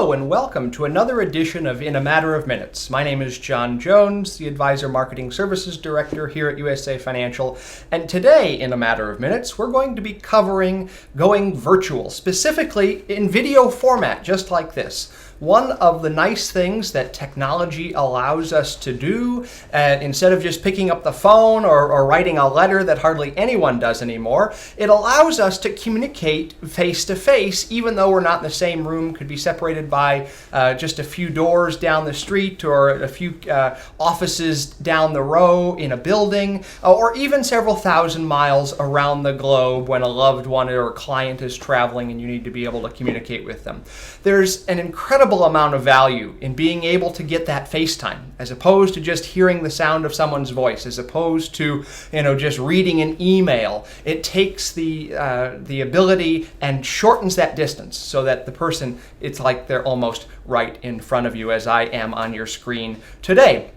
Hello and welcome to another edition of In a Matter of Minutes. My name is John Jones, the Advisor Marketing Services Director here at USA Financial. And today, in a matter of minutes, we're going to be covering going virtual, specifically in video format, just like this. One of the nice things that technology allows us to do, instead of just picking up the phone or writing a letter that hardly anyone does anymore, it allows us to communicate face to face, even though we're not in the same room, could be separated by just a few doors down the street or a few offices down the row in a building, or even several thousand miles around the globe when a loved one or a client is traveling and you need to be able to communicate with them. There's an incredible amount of value in being able to get that FaceTime, as opposed to just hearing the sound of someone's voice, as opposed to just reading an email. It takes the ability and shortens that distance so that the person, it's like they're almost right in front of you, as I am on your screen today.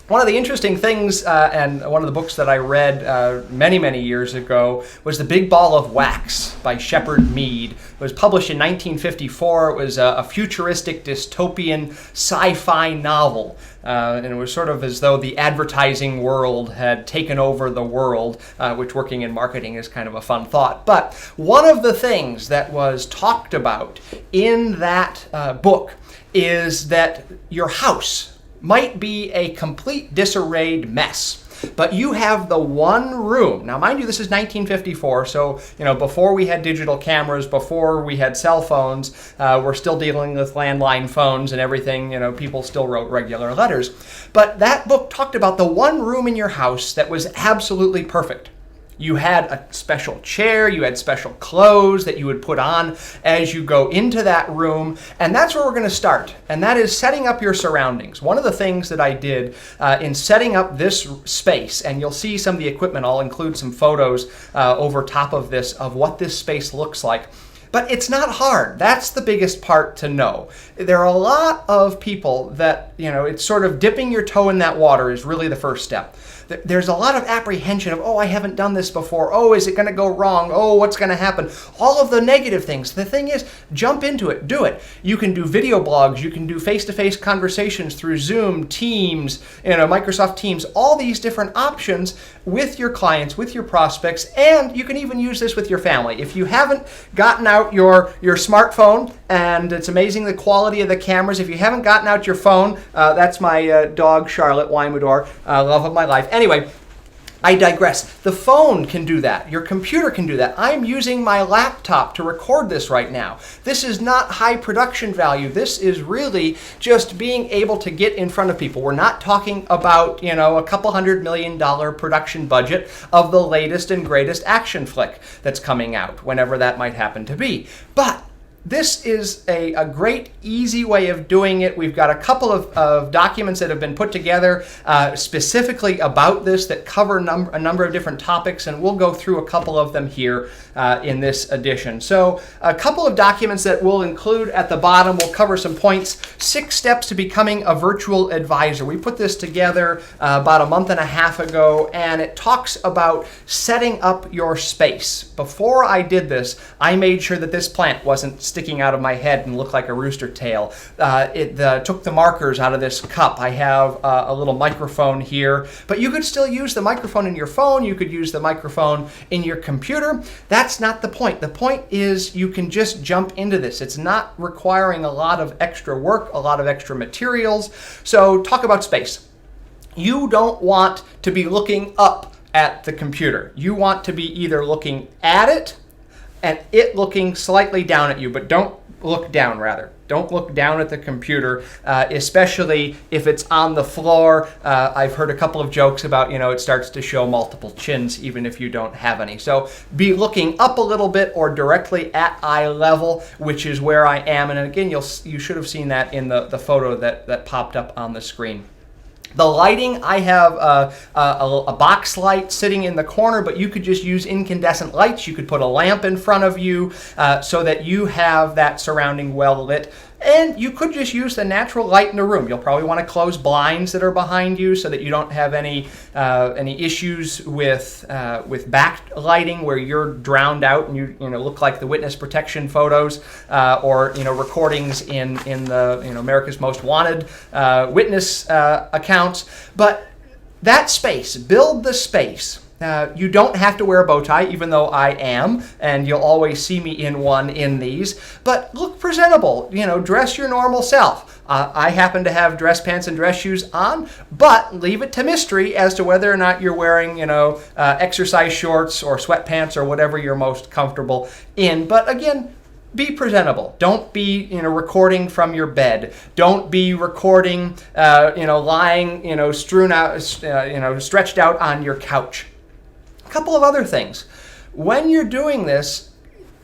One of the interesting things, and one of the books that I read many years ago, was The Big Ball of Wax by Shepard Mead. It was published in 1954. It was a futuristic dystopian sci-fi novel. And it was sort of as though the advertising world had taken over the world, which working in marketing is kind of a fun thought. But one of the things that was talked about in that book is that your house might be a complete disarrayed mess, but you have the one room. Now, mind you, this is 1954, so before we had digital cameras, before we had cell phones, we're still dealing with landline phones and everything. People still wrote regular letters. But that book talked about the one room in your house that was absolutely perfect. You had a special chair, you had special clothes that you would put on as you go into that room, and that's where we're going to start, and that is setting up your surroundings. One of the things that I did in setting up this space, and you'll see some of the equipment, I'll include some photos over top of this of what this space looks like. But it's not hard. That's the biggest part to know. There are a lot of people that, it's sort of dipping your toe in that water is really the first step. There's a lot of apprehension of, I haven't done this before. Is it going to go wrong? What's going to happen? All of the negative things. The thing is, jump into it. Do it. You can do video blogs. You can do face-to-face conversations through Zoom, Teams, Microsoft Teams, all these different options with your clients, with your prospects, and you can even use this with your family. If you haven't gotten out your smartphone, and it's amazing the quality of the cameras. If you haven't gotten out your phone, that's my dog, Charlotte Wymudor, love of my life. Anyway, I digress. The phone can do that. Your computer can do that. I'm using my laptop to record this right now. This is not high production value. This is really just being able to get in front of people. We're not talking about, a couple $100 million production budget of the latest and greatest action flick that's coming out, whenever that might happen to be. But this is a great, easy way of doing it. We've got a couple of documents that have been put together specifically about this that cover a number of different topics, and we'll go through a couple of them here in this edition. So a couple of documents that we'll include at the bottom. We'll cover some points. 6 steps to becoming a virtual advisor. We put this together about a month and a half ago, and it talks about setting up your space. Before I did this, I made sure that this plant wasn't sticking out of my head and looked like a rooster tail. It took the markers out of this cup. I have a little microphone here, but you could still use the microphone in your phone. You could use the microphone in your computer. That's not the point. The point is you can just jump into this. It's not requiring a lot of extra work, a lot of extra materials. So talk about space. You don't want to be looking up at the computer. You want to be either looking at it and it looking slightly down at you, but don't look down, rather. Don't look down at the computer, especially if it's on the floor. I've heard a couple of jokes about, it starts to show multiple chins even if you don't have any. So be looking up a little bit or directly at eye level, which is where I am. And again, you should have seen that in the photo that popped up on the screen. The lighting, I have a box light sitting in the corner, but you could just use incandescent lights. You could put a lamp in front of you so that you have that surrounding well lit. And you could just use the natural light in the room. You'll probably want to close blinds that are behind you so that you don't have any issues with backlighting where you're drowned out and you look like the witness protection photos or recordings in the America's Most Wanted witness accounts. But that space, build the space. You don't have to wear a bow tie, even though I am, and you'll always see me in one in these. But look presentable. Dress your normal self. I happen to have dress pants and dress shoes on, but leave it to mystery as to whether or not you're wearing, exercise shorts or sweatpants or whatever you're most comfortable in. But again, be presentable. Don't be, recording from your bed. Don't be recording, lying, strewn out, stretched out on your couch. A couple of other things. When you're doing this,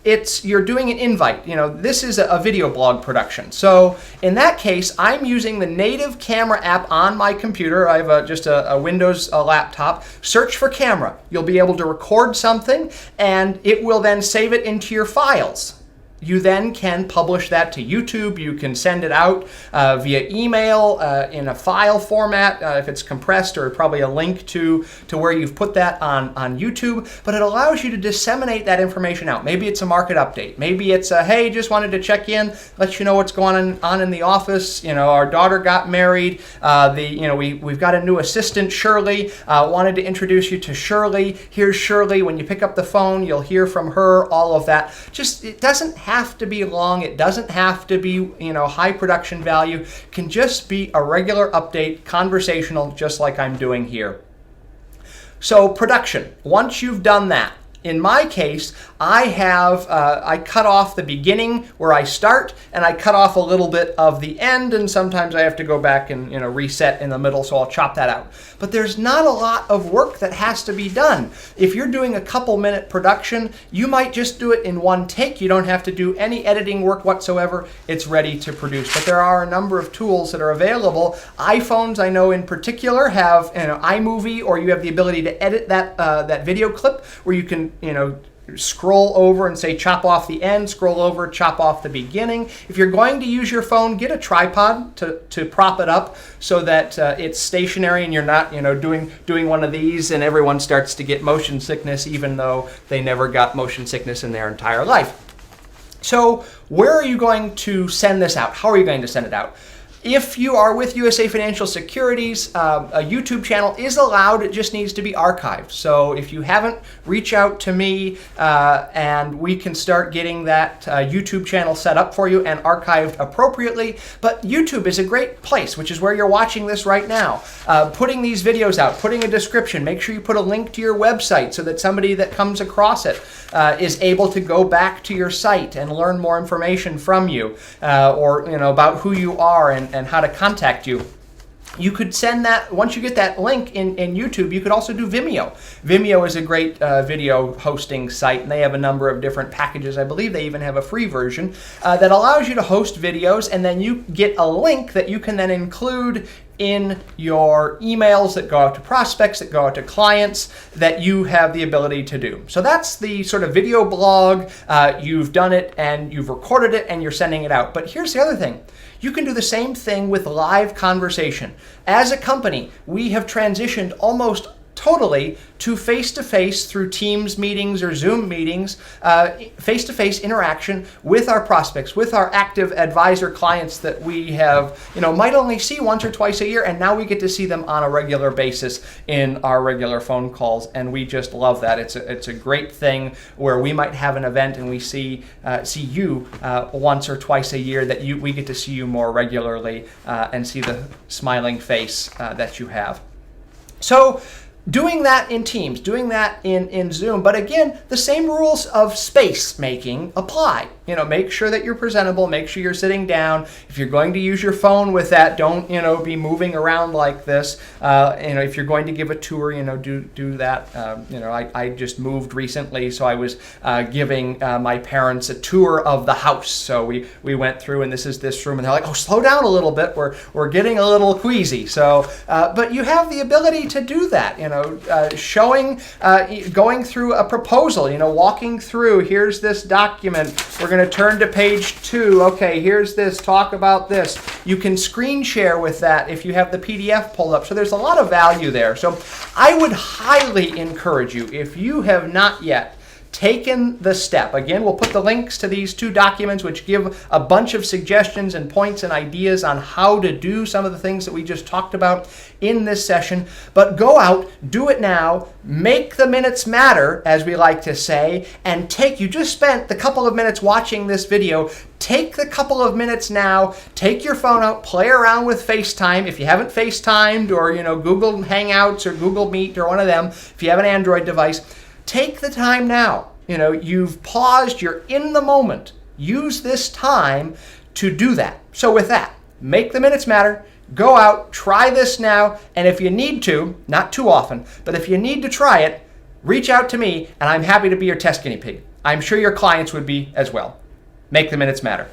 you're doing an invite. This is a video blog production. So in that case, I'm using the native camera app on my computer. I have just a Windows laptop. Search for camera. You'll be able to record something, and it will then save it into your files. You then can publish that to YouTube. You can send it out via email in a file format if it's compressed, or probably a link to where you've put that on YouTube. But it allows you to disseminate that information out. Maybe it's a market update. Maybe it's hey, just wanted to check in, let you know what's going on in the office. Our daughter got married. We've got a new assistant, Shirley. Wanted to introduce you to Shirley. Here's Shirley. When you pick up the phone, you'll hear from her. All of that. It doesn't have to be long. It doesn't have to be, high production value. It can just be a regular update, conversational, just like I'm doing here. So production, once you've done that, in my case, I cut off the beginning where I start, and I cut off a little bit of the end, and sometimes I have to go back and reset in the middle, so I'll chop that out. But there's not a lot of work that has to be done. If you're doing a couple minute production, you might just do it in one take. You don't have to do any editing work whatsoever. It's ready to produce. But there are a number of tools that are available. iPhones, I know in particular, have iMovie, or you have the ability to edit that video clip where you can scroll over and say chop off the end, scroll over, chop off the beginning. If you're going to use your phone, get a tripod to prop it up so that it's stationary and you're not doing one of these and everyone starts to get motion sickness even though they never got motion sickness in their entire life. So where are you going to send this out? How are you going to send it out? If you are with USA Financial Securities, a YouTube channel is allowed. It just needs to be archived. So if you haven't, reach out to me and we can start getting that YouTube channel set up for you and archived appropriately. But YouTube is a great place, which is where you're watching this right now. Putting these videos out, putting a description, make sure you put a link to your website so that somebody that comes across it is able to go back to your site and learn more information from you or about who you are and how to contact you. You could send that, once you get that link in YouTube, you could also do Vimeo. Vimeo is a great video hosting site, and they have a number of different packages. I believe they even have a free version that allows you to host videos, and then you get a link that you can then include in your emails that go out to prospects, that go out to clients, that you have the ability to do. So that's the sort of video blog. You've done it, and you've recorded it, and you're sending it out. But here's the other thing. You can do the same thing with live conversation. As a company, we have transitioned almost totally to face-to-face through Teams meetings or Zoom meetings, face-to-face interaction with our prospects, with our active advisor clients that we have, might only see once or twice a year, and now we get to see them on a regular basis in our regular phone calls, and we just love that. It's a great thing where we might have an event and we see you once or twice a year, that we get to see you more regularly and see the smiling face that you have. So doing that in Teams, doing that in Zoom, but again, the same rules of space making apply. Make sure that you're presentable, make sure you're sitting down. If you're going to use your phone with that, don't, be moving around like this. If you're going to give a tour, do that. I just moved recently, so I was giving my parents a tour of the house. So we went through, and this is this room, and they're like, oh, slow down a little bit. We're getting a little queasy. So, but you have the ability to do that. showing, going through a proposal, walking through, here's this document, we're going to turn to page 2, okay, here's this, talk about this. You can screen share with that if you have the PDF pulled up. So there's a lot of value there. So I would highly encourage you, if you have not yet taken the step. Again, we'll put the links to these 2 documents which give a bunch of suggestions and points and ideas on how to do some of the things that we just talked about in this session. But go out, do it now, make the minutes matter, as we like to say, and you just spent the couple of minutes watching this video. Take the couple of minutes now, take your phone out, play around with FaceTime. If you haven't FaceTimed or Google Hangouts or Google Meet or one of them, if you have an Android device, take the time now. You've paused, you're in the moment. Use this time to do that. So with that, make the minutes matter. Go out, try this now, and if you need to, not too often, but if you need to try it, reach out to me, and I'm happy to be your test guinea pig. I'm sure your clients would be as well. Make the minutes matter.